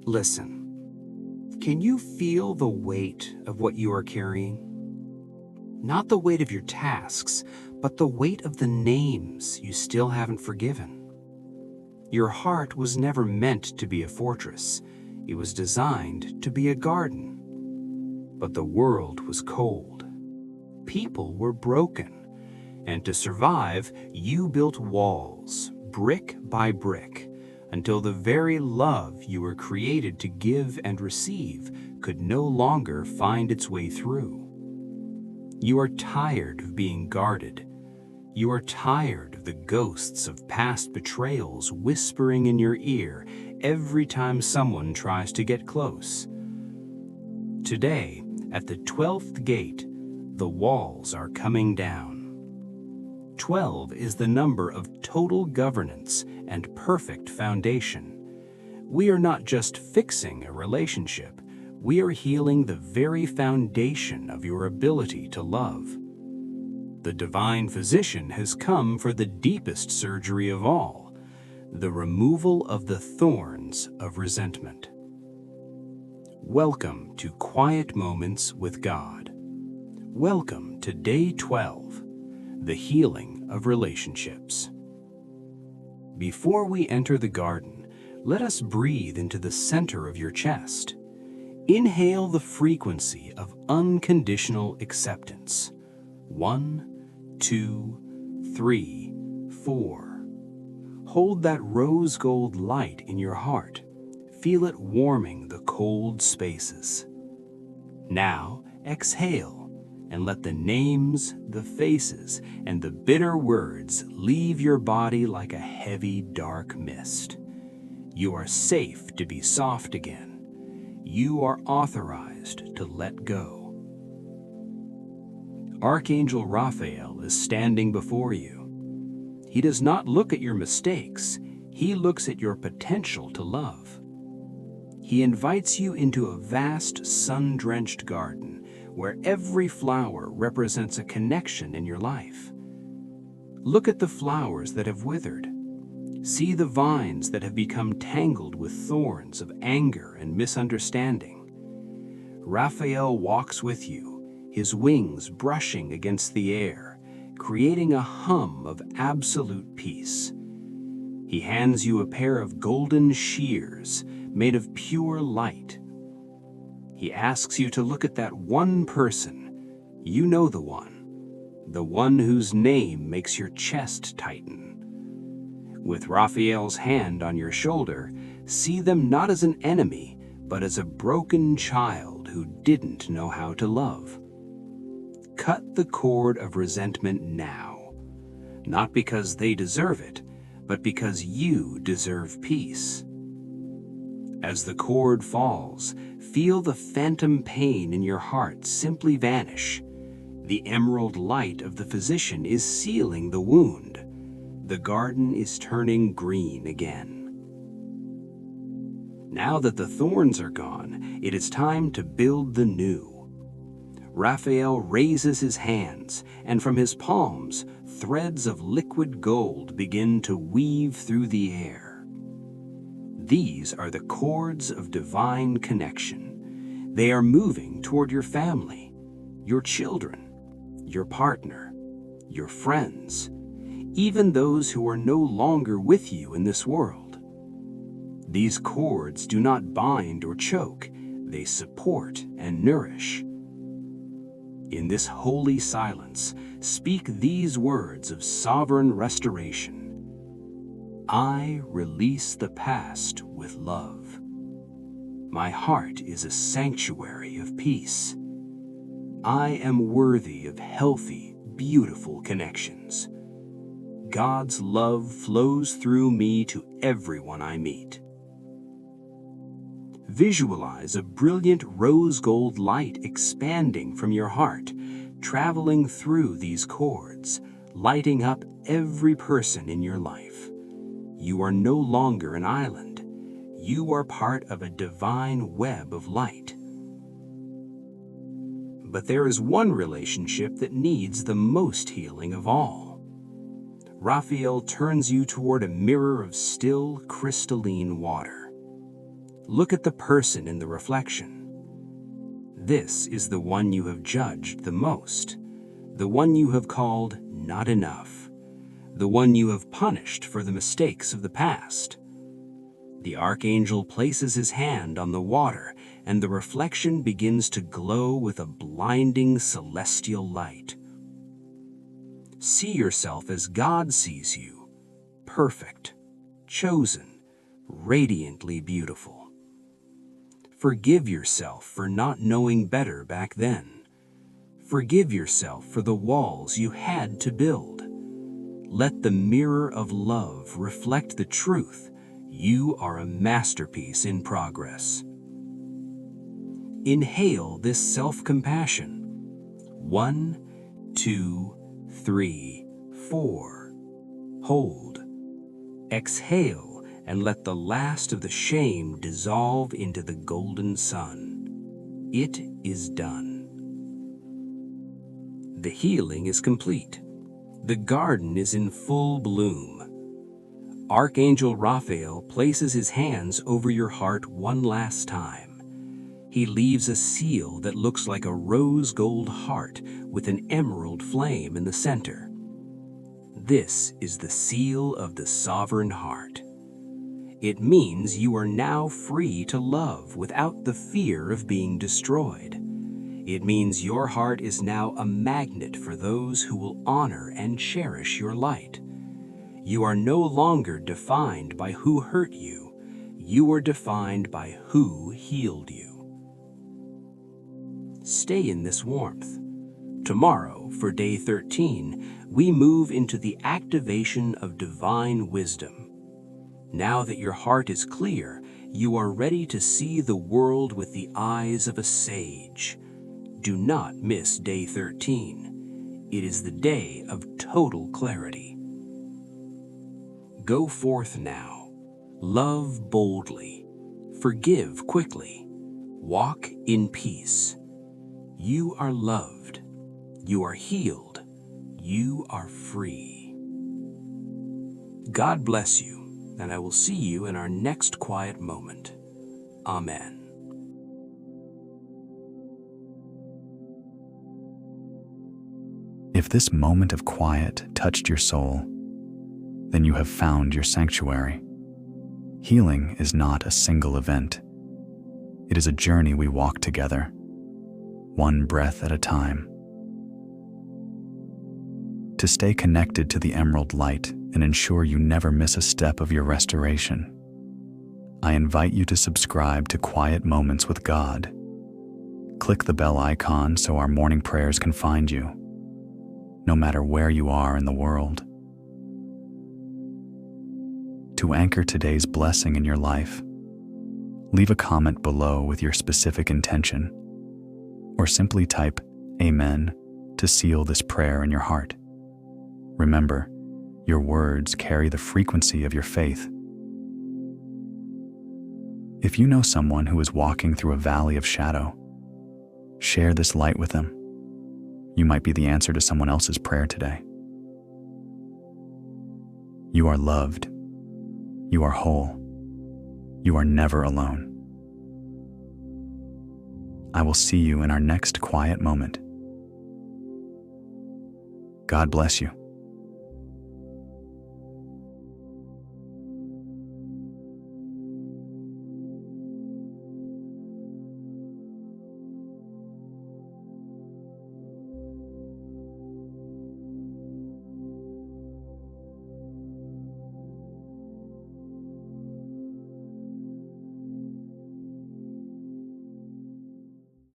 Listen, can you feel the weight of what you are carrying? Not the weight of your tasks, but the weight of the names you still haven't forgiven. Your heart was never meant to be a fortress. It was designed to be a garden. But the world was cold. People were broken. And to survive, you built walls, brick by brick, until the very love you were created to give and receive could no longer find its way through. You are tired of being guarded. You are tired of the ghosts of past betrayals whispering in your ear every time someone tries to get close. Today, at the 12th gate, the walls are coming down. 12 is the number of total governance and perfect foundation. We are not just fixing a relationship, we are healing the very foundation of your ability to love. The divine physician has come for the deepest surgery of all, the removal of the thorns of resentment. Welcome to Quiet Moments with God. Welcome to Day 12, the healing of relationships. Before we enter the garden, let us breathe into the center of your chest. Inhale the frequency of unconditional acceptance. 1, 2, 3, 4. Hold that rose gold light in your heart. Feel it warming the cold spaces. Now, exhale and let the names, the faces, and the bitter words leave your body like a heavy, dark mist. You are safe to be soft again. You are authorized to let go. Archangel Raphael is standing before you. He does not look at your mistakes. He looks at your potential to love. He invites you into a vast, sun-drenched garden where every flower represents a connection in your life. Look at the flowers that have withered. See the vines that have become tangled with thorns of anger and misunderstanding. Raphael walks with you, his wings brushing against the air, creating a hum of absolute peace. He hands you a pair of golden shears made of pure light. He asks you to look at that one person. You know the one whose name makes your chest tighten. With Raphael's hand on your shoulder, see them not as an enemy, but as a broken child who didn't know how to love. Cut the cord of resentment now, not because they deserve it, but because you deserve peace. As the cord falls, feel the phantom pain in your heart simply vanish. The emerald light of the physician is sealing the wound. The garden is turning green again. Now that the thorns are gone, it is time to build the new. Raphael raises his hands, and from his palms, threads of liquid gold begin to weave through the air. These are the cords of divine connection. They are moving toward your family, your children, your partner, your friends, even those who are no longer with you in this world. These cords do not bind or choke, they support and nourish. In this holy silence, speak these words of sovereign restoration. I release the past with love. My heart is a sanctuary of peace. I am worthy of healthy, beautiful connections. God's love flows through me to everyone I meet. Visualize a brilliant rose gold light expanding from your heart, traveling through these cords, lighting up every person in your life. You are no longer an island. You are part of a divine web of light. But there is one relationship that needs the most healing of all. Raphael turns you toward a mirror of still, crystalline water. Look at the person in the reflection. This is the one you have judged the most, the one you have called not enough, the one you have punished for the mistakes of the past. The archangel places his hand on the water, and the reflection begins to glow with a blinding celestial light. See yourself as God sees you, perfect, chosen, radiantly beautiful. Forgive yourself for not knowing better back then. Forgive yourself for the walls you had to build. Let the mirror of love reflect the truth. You are a masterpiece in progress. Inhale this self-compassion. 1, 2, 3, 4. Hold. Exhale and let the last of the shame dissolve into the golden sun. It is done. The healing is complete. The garden is in full bloom. Archangel Raphael places his hands over your heart one last time. He leaves a seal that looks like a rose gold heart with an emerald flame in the center. This is the seal of the sovereign heart. It means you are now free to love without the fear of being destroyed. It means your heart is now a magnet for those who will honor and cherish your light. You are no longer defined by who hurt you. You are defined by who healed you. Stay in this warmth. Tomorrow, for day 13, we move into the activation of divine wisdom. Now that your heart is clear, you are ready to see the world with the eyes of a sage. Do not miss day 13. It is the day of total clarity. Go forth now. Love boldly. Forgive quickly. Walk in peace. You are loved. You are healed. You are free. God bless you, and I will see you in our next quiet moment. Amen. If this moment of quiet touched your soul, then you have found your sanctuary. Healing is not a single event. It is a journey we walk together, one breath at a time. To stay connected to the emerald light and ensure you never miss a step of your restoration, I invite you to subscribe to Quiet Moments with God. Click the bell icon so our morning prayers can find you, no matter where you are in the world. To anchor today's blessing in your life, leave a comment below with your specific intention, or simply type Amen to seal this prayer in your heart. Remember, your words carry the frequency of your faith. If you know someone who is walking through a valley of shadow, share this light with them. You might be the answer to someone else's prayer today. You are loved. You are whole. You are never alone. I will see you in our next quiet moment. God bless you.